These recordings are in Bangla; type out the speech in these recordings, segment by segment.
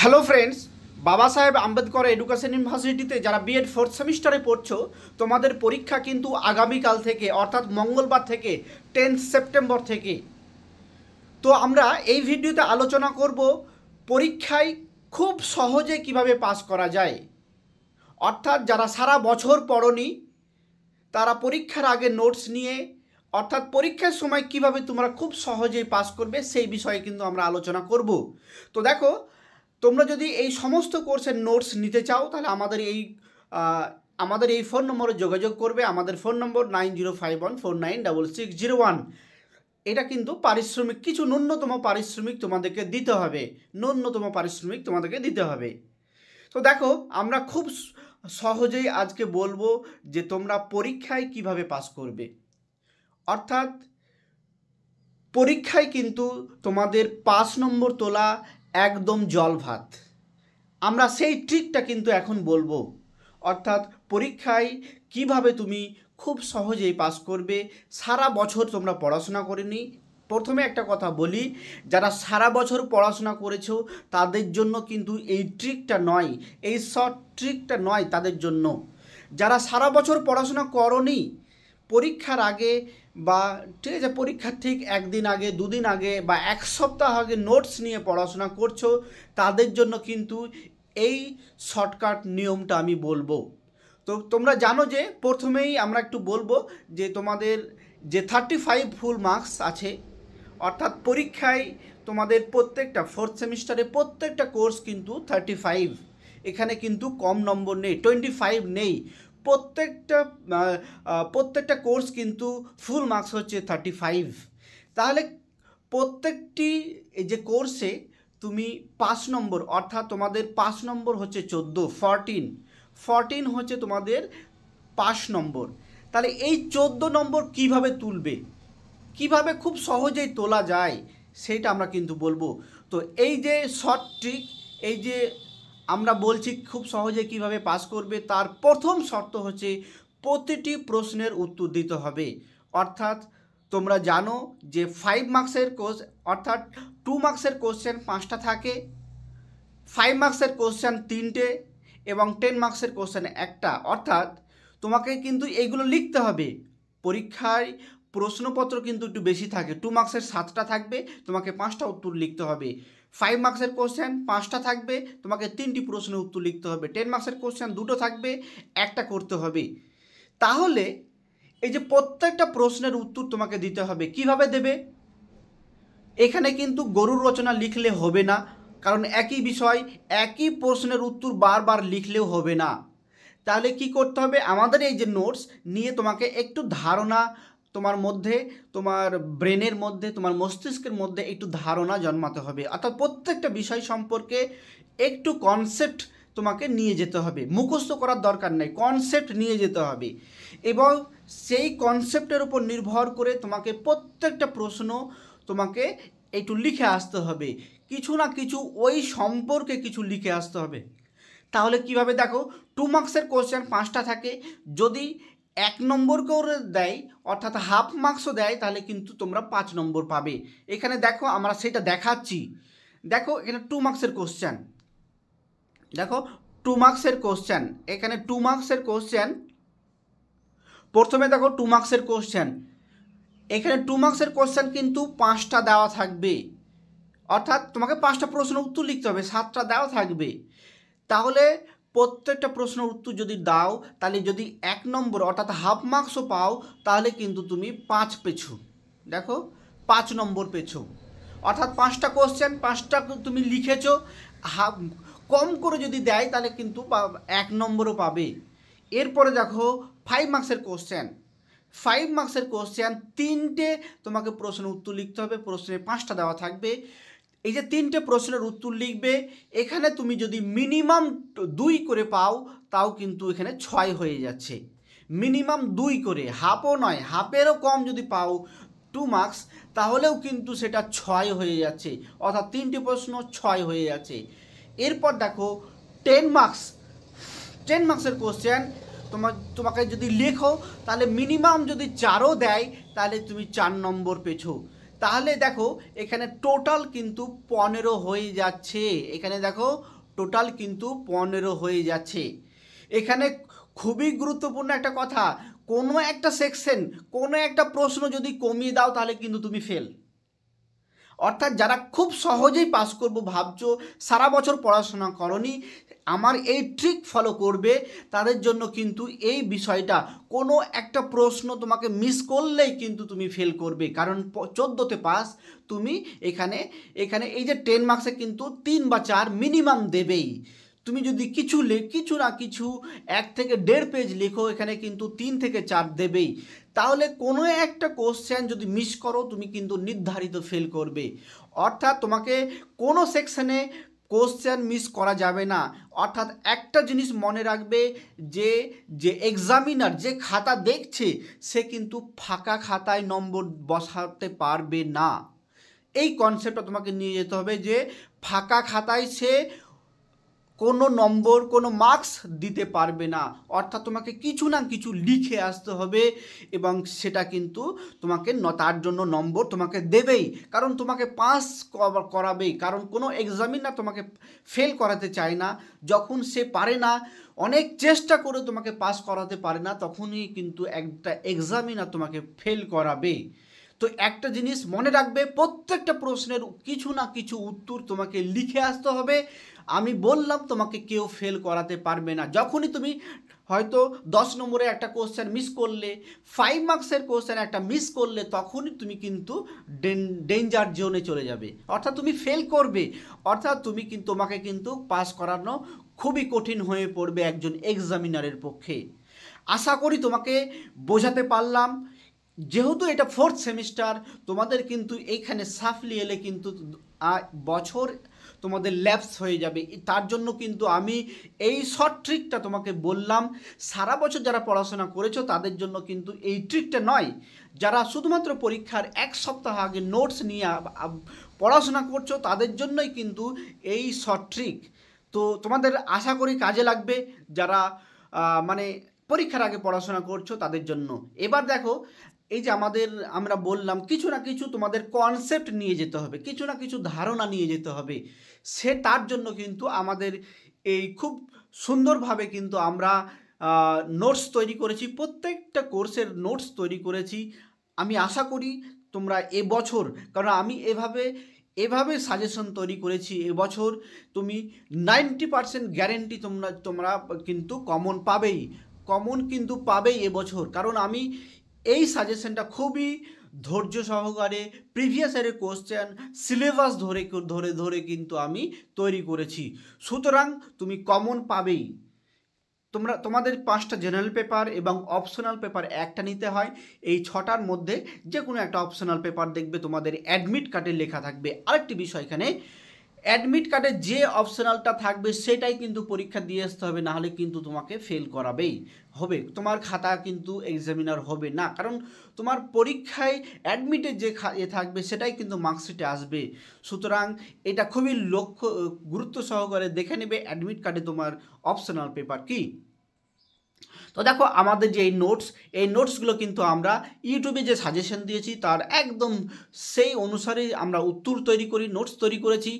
হ্যালো ফ্রেন্ডস, বাবা সাহেব আম্বেদকর এডুকেশন ইউনিভার্সিটিতে যারা বিএড ফোর্থ সেমিস্টারে পড়ছো, তোমাদের পরীক্ষা কিন্তু আগামীকাল থেকে অর্থাৎ মঙ্গলবার থেকে 10 সেপ্টেম্বর থেকে। তো আমরা এই ভিডিওতে আলোচনা করব পরীক্ষায় খুব সহজে কিভাবে পাস করা যায়। অর্থাৎ যারা সারা বছর পড়নি তারা পরীক্ষার আগে নোটস নিয়ে অর্থাৎ পরীক্ষার সময় কিভাবে তোমরা খুব সহজেই পাস করবে সেই বিষয়ে কিন্তু আমরা আলোচনা করব। তো দেখো, তোমরা যদি এই সমস্ত কোর্সের নোটস নিতে চাও তাহলে আমাদের এই ফোন নম্বরে যোগাযোগ করবে। আমাদের ফোন নম্বর 9051496601। এটা কিন্তু পারিশ্রমিক, কিছু ন্যূনতম পারিশ্রমিক তোমাদেরকে দিতে হবে। তো দেখো, আমরা খুব সহজেই আজকে বলবো যে তোমরা পরীক্ষায় কিভাবে পাস করবে। অর্থাৎ পরীক্ষায় কিন্তু তোমাদের 5 নম্বর তোলা একদম জল ভাত। আমরা সেই ট্রিকটা কিন্তু এখন বলবো। অর্থাৎ পরীক্ষায় কিভাবে তুমি খুব সহজেই পাস করবে। সারা বছর তোমরা পড়াশোনা করেনি। প্রথমে একটা কথা বলি, যারা সারা বছর পড়াশোনা করেছো তাদের জন্য কিন্তু এই ট্রিকটা নয়, এই শর্ট ট্রিকটা নয় তাদের জন্য। যারা সারা বছর পড়াশোনা করনি, পরীক্ষার আগে বা ঠিক আছে পরীক্ষার ঠিক একদিন আগে, দুদিন আগে বা এক সপ্তাহ আগে নোটস নিয়ে পড়াশোনা করছো, তাদের জন্য কিন্তু এই শর্টকাট নিয়মটা আমি বলবো। তো তোমরা জানো যে প্রথমেই আমরা একটু বলবো যে তোমাদের যে 35 ফুল মার্কস আছে, অর্থাৎ পরীক্ষায় তোমাদের প্রত্যেকটা ফোর্থ সেমিস্টারে প্রত্যেকটা কোর্স কিন্তু 35। এখানে কিন্তু কম নম্বর নেই, 25 নেই। প্রত্যেকটা কোর্স কিন্তু ফুল মার্কস হচ্ছে 35। তাহলে প্রত্যেকটি এই যে কোর্সে তুমি 5 নম্বর, অর্থাৎ তোমাদের 5 নম্বর হচ্ছে 14 হচ্ছে তোমাদের 5 নম্বর। তাহলে এই 14 নম্বর কিভাবে তুলবে, কিভাবে খুব সহজেই তোলা যায় সেটা আমরা কিন্তু বলবো। তো এই যে শর্ট ট্রিক, এই যে আমরা বলছি খুব সহজে কিভাবে পাস করবে, তার প্রথম শর্ত হচ্ছে প্রতিটি প্রশ্নের উত্তর দিতে হবে। অর্থাৎ তোমরা জানো যে 5 মার্কসের কোর্স, অর্থাৎ 2 মার্কসের কোশ্চেন 5টা থাকে, 5 মার্কসের কোশ্চেন 3টে এবং 10 মার্কসের কোশ্চেন 1টা। অর্থাৎ তোমাকে কিন্তু এইগুলো লিখতে হবে। পরীক্ষায় প্রশ্নপত্র কিন্তু একটু বেশি থাকে, 2 মার্কসের 7টা থাকবে, তোমাকে 5টা উত্তর লিখতে হবে। 5 মার্কসের কোশ্চেন 5টা থাকবে, তোমাকে 3টি প্রশ্নের উত্তর লিখতে হবে। 10 মার্কসের কোশ্চেন 2টো থাকবে, 1টা করতে হবে। তাহলে এই যে প্রত্যেকটা প্রশ্নের উত্তর তোমাকে দিতে হবে। কিভাবে দেবে? এখানে কিন্তু গরুর রচনা লিখলে হবে না, কারণ একই বিষয় একই প্রশ্নের উত্তর বারবার লিখলেও হবে না। তাহলে কি করতে হবে? আমাদের এই যে নোটস নিয়ে তোমাকে একটু ধারণা তোমার মধ্যে, তোমার ব্রেনের মধ্যে, তোমার মস্তিষ্কের মধ্যে একটু ধারণা জন্মাতে হবে। অর্থাৎ প্রত্যেকটা বিষয় সম্পর্কে একটু কনসেপ্ট তোমাকে নিয়ে যেতে হবে। মুখস্থ করার দরকার নেই, কনসেপ্ট নিয়ে যেতে হবে এবং সেই কনসেপ্টের উপর নির্ভর করে তোমাকে প্রত্যেকটা প্রশ্ন তোমাকে একটু লিখে আসতে হবে। কিছু না কিছু ওই সম্পর্কে কিছু লিখে আসতে হবে। তাহলে কিভাবে? দেখো, 2 মার্কসের কোশ্চেন 5টা থাকে, যদি 1 নম্বর করে দেয় অর্থাৎ হাফ মার্কসও দেয় তাহলে কিন্তু তোমরা 5 নম্বর পাবে। এখানে দেখো আমরা সেটা দেখাচ্ছি। দেখো এখানে 2 মার্কসের কোশ্চেন, দেখো 2 মার্কসের কোশ্চেন, এখানে 2 মার্কসের কোশ্চেন। প্রথমে দেখো 2 মার্কসের কোশ্চেন, এখানে 2 মার্কসের কোশ্চেন কিন্তু 5টা দেওয়া থাকবে, অর্থাৎ তোমাকে 5টা প্রশ্নের উত্তর লিখতে হবে, 7টা দেওয়া থাকবে। তাহলে প্রত্যেকটা প্রশ্নের উত্তর যদি দাও, তাহলে যদি 1 নম্বর অর্থাৎ হাফ মার্কসও পাও তাহলে কিন্তু তুমি 5 পেছো। দেখো 5 নম্বর পেছো, অর্থাৎ 5টা কোশ্চেন 5টা তুমি লিখেছো। হাফ কম করে যদি দেয় তাহলে কিন্তু 1 নম্বরও পাবে। এরপরে দেখো 5 মার্কসের কোশ্চেন, 5 মার্কসের কোশ্চেন 3টে তোমাকে প্রশ্নের উত্তর লিখতে হবে, প্রশ্নে 5টা দেওয়া থাকবে। এই যে 3টে প্রশ্নের উত্তর লিখবে, এখানে তুমি যদি মিনিমাম 2 করে পাও তাও কিন্তু এখানে 6 হয়ে যাচ্ছে। মিনিমাম 2 করে, হাফও নয়, হাফেরও কম যদি পাও 2 মার্কস তাহলেও কিন্তু সেটা 6 হয়ে যাচ্ছে, অর্থাৎ 3টে প্রশ্ন 6 হয়ে যাচ্ছে। এরপর দেখো 10 মার্কসের কোশ্চেন তোমাকে যদি লেখো তাহলে মিনিমাম যদি 4ও দেয় তাহলে তুমি 4 নম্বর পেছো। তাহলে দেখো এখানে টোটাল কিন্তু 15 হয়ে যাচ্ছে। এখানে দেখো টোটাল কিন্তু 15 হয়ে যাচ্ছে। এখানে খুবই গুরুত্বপূর্ণ একটা কথা, কোনো একটা সেকশন, কোনো একটা প্রশ্ন যদি কমিয়ে দাও তাহলে কিন্তু তুমি ফেল। অর্থাৎ যারা খুব সহজেই পাস করব ভাবছো, সারা বছর পড়াশোনা করনি, আমার এই ট্রিক ফলো করবে, তাদের জন্য কিন্তু এই বিষয়টা, কোনো একটা প্রশ্ন তোমাকে মিস করলেই কিন্তু তুমি ফেল করবে। কারণ 14তে পাস, তুমি এখানে এই যে 10 মার্কসে কিন্তু 3 বা 4 মিনিমাম দেবেই। তুমি যদি কিছু না কিছু 1 থেকে 1.5 পেজ লেখো, এখানে কিন্তু 3 থেকে 4 দেবেই। তাহলে কোনো একটা কোশ্চেন যদি মিস করো, তুমি কিন্তু নির্ধারিত ফেল করবে। অর্থাৎ তোমাকে কোনো সেকশনে কোশ্চেন মিস করা যাবে না। অর্থাৎ একটা জিনিস মনে রাখবে, যে এক্সামিনার যে খাতা দেখছে, সে কিন্তু ফাঁকা খাতায় নম্বর বসাতে পারবে না। এই কনসেপ্টটা তোমাকে নিয়ে যেতে হবে, যে ফাঁকা খাতায় সে কোনো নম্বর, কোনো মার্কস দিতে পারবে না। অর্থাৎ তোমাকে কিছু না কিছু লিখে আসতে হবে, এবং সেটা কিন্তু তোমাকে তার জন্য নম্বর তোমাকে দেবেই, কারণ তোমাকে পাস করাবেই। কারণ কোনো এক্সামিনার তোমাকে ফেল করাতে চায় না। যখন সে পারে না, অনেক চেষ্টা করে তোমাকে পাস করাতে পারে না, তখনই কিন্তু একটা এক্সামিনার তোমাকে ফেল করাবে। তো একটা জিনিস মনে রাখবে, প্রত্যেকটা প্রশ্নের কিছু না কিছু উত্তর তোমাকে লিখে আসতে হবে। আমি বললাম তোমাকে কেউ ফেল করাতে পারবে না। যখনই তুমি হয়তো 10 নম্বরে একটা কোশ্চেন মিস করলে, 5 মার্কসের কোশ্চেন একটা মিস করলে, তখনই তুমি কিন্তু ডেঞ্জার জোনে চলে যাবে, অর্থাৎ তুমি ফেল করবে। অর্থাৎ তোমাকে কিন্তু পাস করানো খুবই কঠিন হয়ে পড়বে একজন এক্সামিনারের পক্ষে। আশা করি তোমাকে বোঝাতে পারলাম। যেহেতু এটা 4th সেমিস্টার, তোমাদের কিন্তু এইখানে সাফলি এলে কিন্তু বছর তোমাদের ল্যাপস হয়ে যাবে। তার জন্য কিন্তু আমি এই শর্ট ট্রিকটা তোমাকে বললাম। সারা বছর যারা পড়াশোনা করেছো তাদের জন্য কিন্তু এই ট্রিকটা নয়। যারা শুধুমাত্র পরীক্ষার 1 সপ্তাহ আগে নোটস নিয়ে পড়াশোনা করছো, তাদের জন্যই কিন্তু এই শর্ট ট্রিক। তো তোমাদের আশা করি কাজে লাগবে, যারা মানে পরীক্ষার আগে পড়াশোনা করছো তাদের জন্য। এবার দেখো, এই যে আমরা বললাম কিছু না কিছু তোমাদের কনসেপ্ট নিয়ে যেতে হবে, কিছু না কিছু ধারণা নিয়ে যেতে হবে। তার জন্য কিন্তু আমাদের এই খুব সুন্দরভাবে কিন্তু আমরা নোটস তৈরি করেছি, প্রত্যেকটা কোর্সের নোটস তৈরি করেছি। আমি আশা করি তোমরা এবছর, কারণ আমি এভাবে সাজেশন তৈরি করেছি, এবছর তুমি 90% গ্যারেন্টি তোমরা কিন্তু কমন কিন্তু পাবেই এবছর। কারণ আমি এই সাজেশনটা খুবই ধৈর্য সহকারে প্রিভিয়াস ইয়ারের কোশ্চেন সিলেবাস ধরে কিন্তু আমি তৈরি করেছি। সুতরাং তুমি কমন পাবেই। তোমাদের 5টা জেনারেল পেপার এবং অপশনাল পেপার একটা নিতে হয়। এই 6টার মধ্যে যে কোনো একটা অপশনাল পেপার দেখবে তোমাদের অ্যাডমিট কার্ডে লেখা থাকবে। আরেকটি বিষয়, এখানে অ্যাডমিট কার্ডে যে অপশনালটা থাকবে সেটাই কিন্তু পরীক্ষা দিয়ে আসতে হবে, নাহলে কিন্তু তোমাকে ফেল করাবেই হবে। তোমার খাতা কিন্তু এক্সামিনার হবে না, কারণ তোমার পরীক্ষায় অ্যাডমিটে যে থাকবে সেটাই কিন্তু মার্কশিটে আসবে। সুতরাং এটা খুবই গুরুত্ব সহকারে দেখে নেবে অ্যাডমিট কার্ডে তোমার অপশনাল পেপার কি। তো দেখো, আমাদের যে এই নোটসগুলো কিন্তু আমরা ইউটিউবে যে সাজেশন দিয়েছি তার একদম সেই অনুসারেই আমরা উত্তর তৈরি করি, নোটস তৈরি করেছি,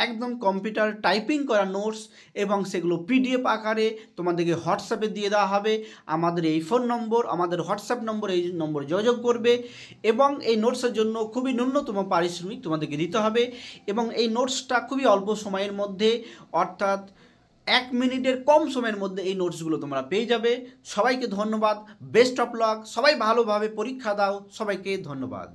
একদম কম্পিউটার টাইপিং করা নোটস, এবং সেগুলো পিডিএফ আকারে তোমাদেরকে হোয়াটসঅ্যাপে দিয়ে দেওয়া হবে। আমাদের এই ফোন নম্বর, আমাদের হোয়াটসঅ্যাপ নম্বর, এই নম্বরে যোগাযোগ করবে, এবং এই নোটসের জন্য খুবই ন্যূনতম পারিশ্রমিক তোমাদেরকে দিতে হবে। এবং এই নোটসটা খুবই অল্প সময়ের মধ্যে, অর্থাৎ 1 মিনিটের কম সময়ের মধ্যে এই নোটসগুলো তোমরা পেয়ে যাবে। সবাইকে ধন্যবাদ, বেস্ট অফ লাক, সবাই ভালোভাবে পরীক্ষা দাও, সবাইকে ধন্যবাদ।